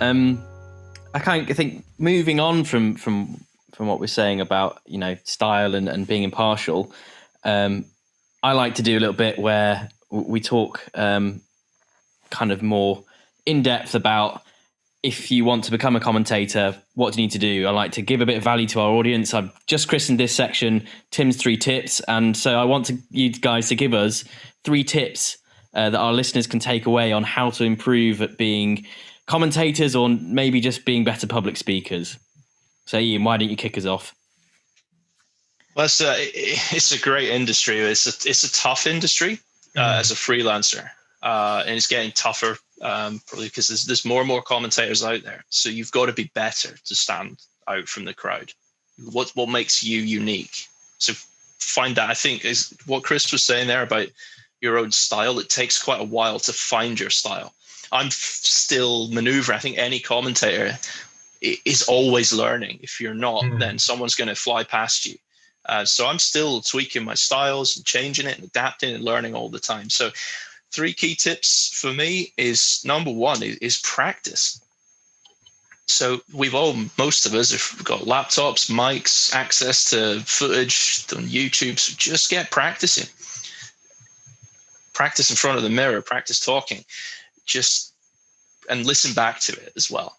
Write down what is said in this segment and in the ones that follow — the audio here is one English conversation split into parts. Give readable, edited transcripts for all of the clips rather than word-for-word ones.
I think moving on from what we're saying about, style and being impartial, I like to do a little bit where we talk kind of more in depth about, if you want to become a commentator, what do you need to do? I like to give a bit of value to our audience. I've just christened this section Tim's 3 tips. And so I want you guys to give us 3 tips that our listeners can take away on how to improve at being commentators, or maybe just being better public speakers. So Ian, why don't you kick us off? Well, it's a great industry. It's a tough industry as a freelancer, and it's getting tougher probably because there's more and more commentators out there. So you've got to be better to stand out from the crowd. What makes you unique? So find that. I think is what Chris was saying there about your own style. It takes quite a while to find your style. I'm still maneuvering. I think any commentator is always learning. If you're not, then someone's going to fly past you. So I'm still tweaking my styles and changing it and adapting and learning all the time. So 3 key tips for me is, number 1 is practice. So most of us have got laptops, mics, access to footage on YouTube. So just get practicing. Practice in front of the mirror, practice talking, and listen back to it as well.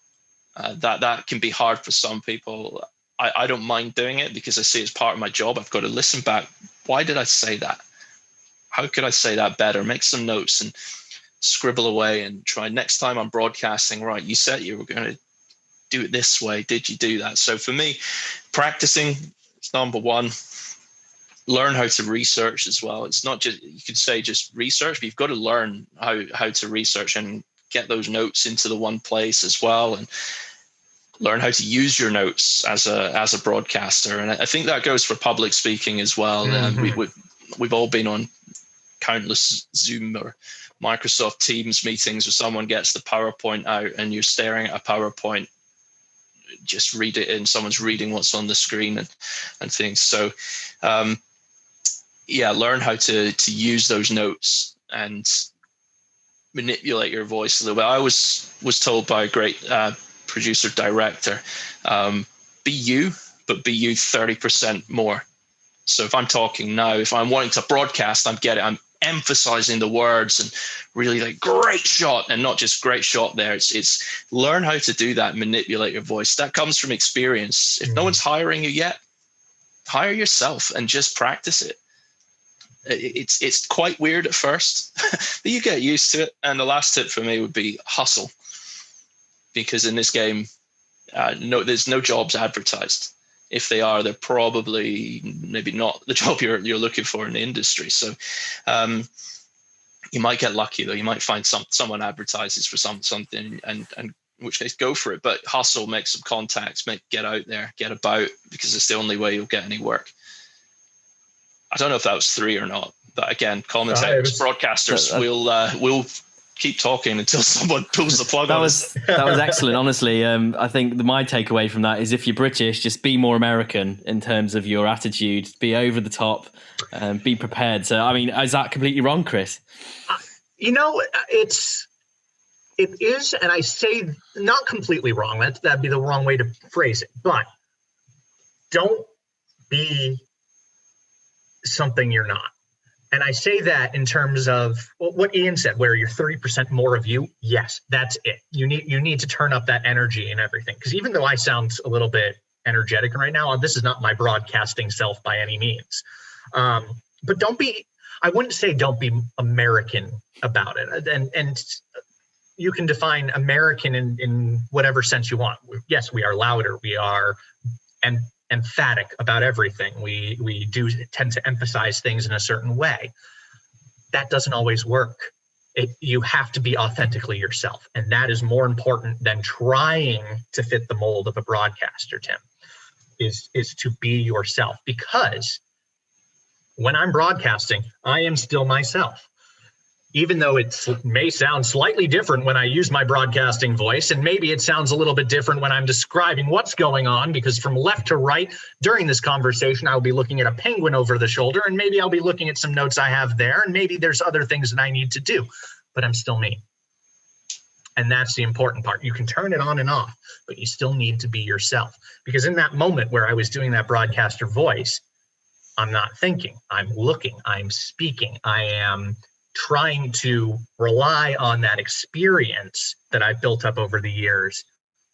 That can be hard for some people. I don't mind doing it because I see it's part of my job. I've got to listen back. Why did I say that? How could I say that better? Make some notes and scribble away and try. Next time I'm broadcasting, right, you said you were going to do it this way. Did you do that? So for me, practicing is number 1. Learn how to research as well. It's not just, you could say just research, but you've got to learn how to research and get those notes into the one place as well, and learn how to use your notes as a broadcaster. And I think that goes for public speaking as well. We've all been on countless Zoom or Microsoft Teams meetings where someone gets the PowerPoint out and you're staring at a PowerPoint, just read it and someone's reading what's on the screen and things. So learn how to use those notes and manipulate your voice a little bit. I was told by a great producer director, be you, but be you 30% more. So if I'm talking now, if I'm wanting to broadcast, I'm emphasizing the words and really like great shot, and not just great shot there. It's learn how to do that, manipulate your voice. That comes from experience. If no one's hiring you yet, hire yourself and just practice it. It's quite weird at first, but you get used to it. And the last tip for me would be hustle, because in this game, there's no jobs advertised. If they are, they're probably maybe not the job you're looking for in the industry. So you might get lucky though. You might find someone advertises for something, and in which case go for it. But hustle, make some contacts, get out there, get about, because it's the only way you'll get any work. I don't know if that was 3 or not, but again, commentators, broadcasters, we'll keep talking until someone pulls the plug. That was excellent. Honestly, I think my takeaway from that is, if you're British, just be more American in terms of your attitude. Be over the top, be prepared. So, I mean, is that completely wrong, Chris? It is, and I say not completely wrong. That'd be the wrong way to phrase it. But don't be something you're not. And I say that in terms of what Ian said, where you're 30% more of you. Yes, that's it. You need to turn up that energy and everything. Because even though I sound a little bit energetic right now, this is not my broadcasting self by any means. But I wouldn't say don't be American about it. And you can define American in whatever sense you want. Yes, we are louder. We are emphatic about everything. We do tend to emphasize things in a certain way. That doesn't always work. You have to be authentically yourself. And that is more important than trying to fit the mold of a broadcaster, Tim, is to be yourself. Because when I'm broadcasting, I am still myself. Even though it may sound slightly different when I use my broadcasting voice, and maybe it sounds a little bit different when I'm describing what's going on, because from left to right during this conversation, I'll be looking at a penguin over the shoulder, and maybe I'll be looking at some notes I have there, and maybe there's other things that I need to do, but I'm still me. And that's the important part. You can turn it on and off, but you still need to be yourself. Because in that moment where I was doing that broadcaster voice, I'm not thinking, I'm looking, I'm speaking, I am trying to rely on that experience that I've built up over the years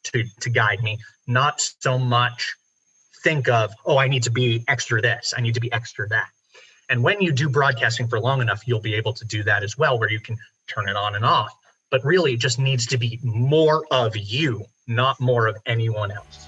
to guide me, not so much think of, oh, I need to be extra this, I need to be extra that. And when you do broadcasting for long enough, you'll be able to do that as well, where you can turn it on and off. But really, it just needs to be more of you, not more of anyone else.